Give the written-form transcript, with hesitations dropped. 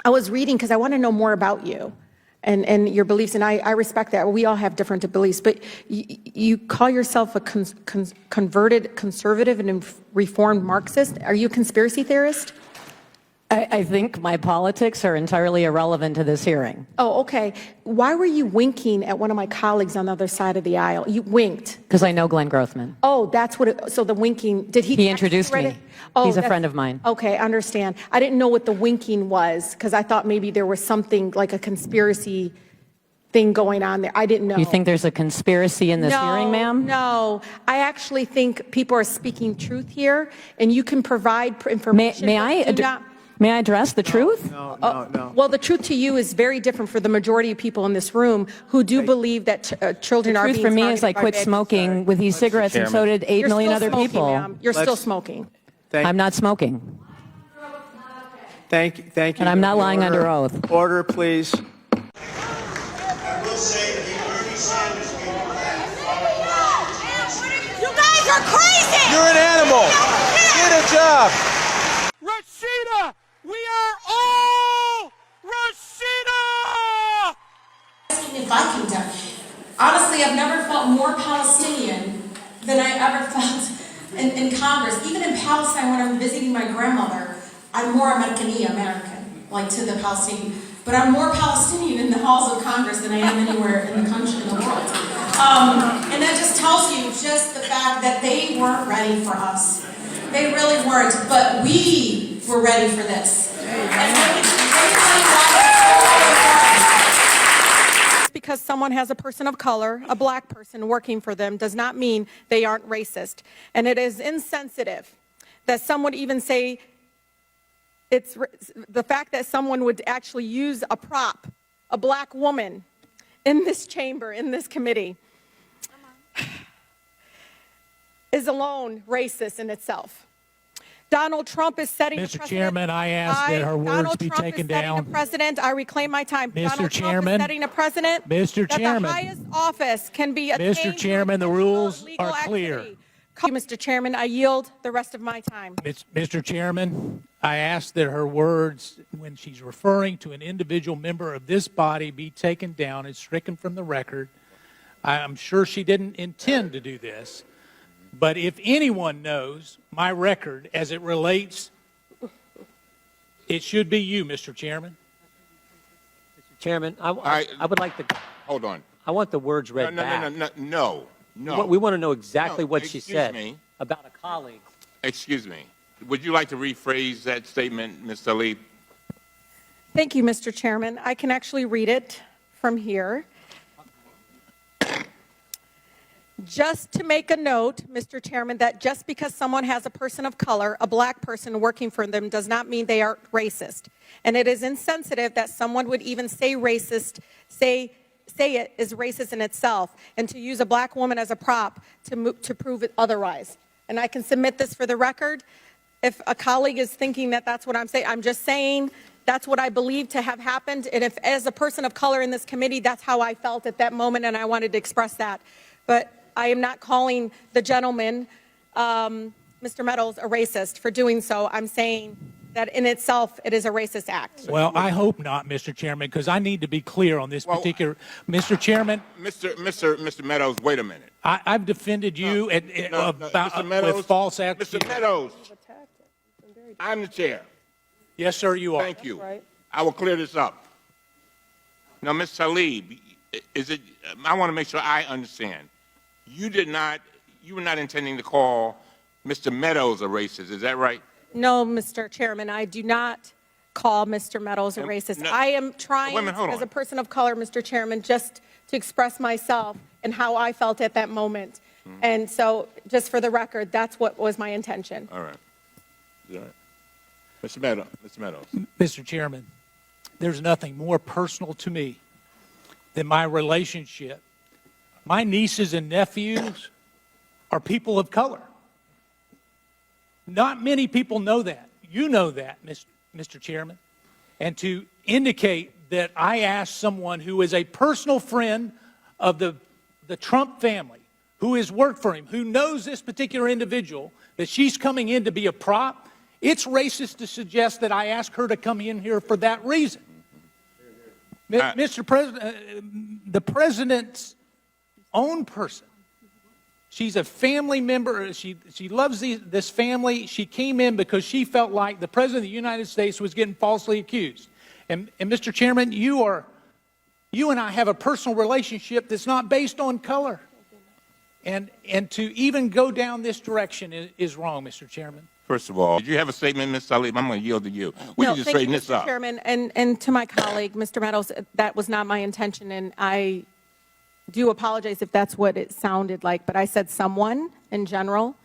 I was reading because I want to know more about you and your beliefs, and I respect that. We all have different beliefs, but you call yourself a converted conservative and reformed Marxist. Are you a conspiracy theorist? I think my politics are entirely irrelevant to this hearing. Oh, okay. Why were you winking at one of my colleagues on the other side of the aisle? You winked. Because I know Glenn Grothman. Oh, that's what it, so the winking, did he? He introduced me. Oh, he's a friend of mine. Okay, I understand. I didn't know what the winking was, because I thought maybe there was something like a conspiracy thing going on there. I didn't know. You think there's a conspiracy in this hearing, ma'am? No, I actually think people are speaking truth here, and you can provide information. May I address the truth? No. Well, the truth to you is very different for the majority of people in this room who do believe that children are being The truth for me is I targeted by quit bad smoking with these cigarettes, and so did 8 million other people. You're still smoking. I'm not smoking. Thank you. And I'm not lying under oath. Order, please. I will say that Bernie Sanders came back. You guys are crazy! You're an animal. Get a job. Rashida! We are all Rashida! If I can die. Honestly, I've never felt more Palestinian than I ever felt in Congress. Even in Palestine, when I'm visiting my grandmother, I'm more American, like to the Palestinian. But I'm more Palestinian in the halls of Congress than I am anywhere in the country, in the world. And that just tells you just the fact that they weren't ready for us. They really weren't, but we were ready for this. Just because someone has a person of color, a black person working for them, does not mean they aren't racist. And it is insensitive that someone even say, it's the fact that someone would actually use a prop, a black woman, in this chamber, in this committee, is alone racist in itself. Donald Trump is setting a precedent. Mr. Chairman, I ask that her words be taken down. Donald Trump is setting a precedent. I reclaim my time. Mr. Chairman, Trump is setting a precedent. Mr. Chairman, that the highest office can be attained. Mr. Chairman, the rules are clear. Mr. Chairman, I yield the rest of my time. Mr. Chairman, I ask that her words, when she's referring to an individual member of this body, be taken down and stricken from the record. I'm sure she didn't intend to do this. But if anyone knows my record as it relates, it should be you, Mr. Chairman. Mr. Chairman, I would like to... Hold on. I want the words read back. No. We want to know exactly what she said about a colleague. Excuse me. Would you like to rephrase that statement, Ms. Tlaib? Thank you, Mr. Chairman. I can actually read it from here. Just to make a note, Mr. Chairman, that just because someone has a person of color, a black person working for them, does not mean they are racist. And it is insensitive that someone would even say racist, say it is racist in itself, and to use a black woman as a prop to prove it otherwise. And I can submit this for the record. If a colleague is thinking that that's what I'm saying, I'm just saying that's what I believe to have happened. And if, as a person of color in this committee, that's how I felt at that moment, and I wanted to express that. But I am not calling the gentleman, Mr. Meadows, a racist for doing so. I'm saying that in itself, it is a racist act. Well, I hope not, Mr. Chairman, because I need to be clear on this particular... Mr. Chairman... Mr. Meadows, wait a minute. I've defended you with false accusations. Mr. Meadows, I'm the chair. Yes, sir, you are. Thank you. Right. I will clear this up. Now, Ms. Tlaib, I want to make sure I understand. You were not intending to call Mr. Meadows a racist, is that right? No, Mr. Chairman, I do not call Mr. Meadows a racist. I am trying, as a person of color, Mr. Chairman, just to express myself and how I felt at that moment. And so, just for the record, that's what was my intention. All right. All right. Mr. Meadows. Mr. Chairman, there's nothing more personal to me than my relationship. My nieces and nephews are people of color. Not many people know that. You know that, Mr. Chairman. And to indicate that I asked someone who is a personal friend of the Trump family, who has worked for him, who knows this particular individual, that she's coming in to be a prop, It's racist to suggest that I asked her to come in here for that reason. Mr. President, the president's own person. She's a family member. She loves this family. She came in because she felt like the president of the United States was getting falsely accused. And Mr. Chairman, you and I have a personal relationship that's not based on color. And to even go down this direction is wrong, Mr. Chairman. First of all, did you have a statement, Ms. Salib? I'm going to yield to you. We can just thank you, straighten this Mr. up. Chairman, and to my colleague, Mr. Meadows, that was not my intention, and I do apologize if that's what it sounded like, but I said someone in general.